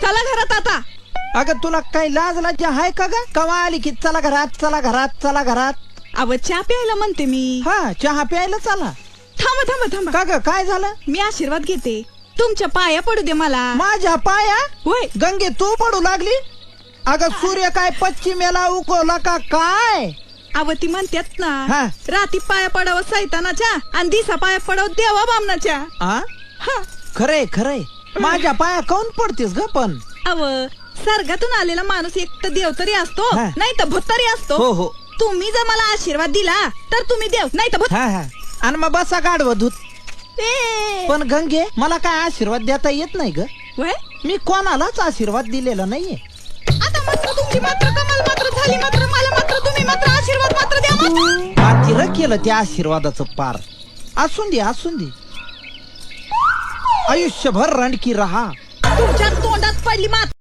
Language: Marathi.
चला घरात आता. अगं तुला काही लाज लाजा आहे का ग? कवा आली की चला घरात चला घरात चला घरात. अव चहा प्यायला म्हणते मी. हा चहा प्यायला चला. थांबा थांबा थांबा. का ग काय झालं? मी आशीर्वाद घेते. तुमच्या पाया पडू दे मला. माझ्या पाया? होय. गंगे तू पडू लागली? अगं सूर्य काय पश्चिमेला उगवला का काय? अव ती म्हणतात हा. ना, राती पाया पडावं सैतानाच्या आणि दिसा पाया पडावं देवा बामनाच्या. आ हा. खरंय खरंय. माझ्या पाया काऊन पडतेस ग पण? अव सर्गातून आलेला माणूस एक तर देव तरी असतो, हा. नाही तर भूत तरी असतो. हो हो. तुम्ही जर मला आशीर्वाद दिला तर तुम्ही देव, नाही तर भूत. हा हा. आणि मग बसा गाडव धूत. ए. पण गंगे मला काय आशीर्वाद देता येत नाही ग. होय? मी कोणालाच आशीर्वाद दिलेला नाहीये. आता मात्र तुमची मात्र कमाल मात्र झाली, मात्र मला मात्र तुम्ही मात्र आशीर्वाद मात्र द्या मात्र. पातीर केलं त्या आशीर्वादाचं पार. असून दे असून दे. आयुष्यभर रणकी रहा. तुमच्या तोंडात पडली मात्र.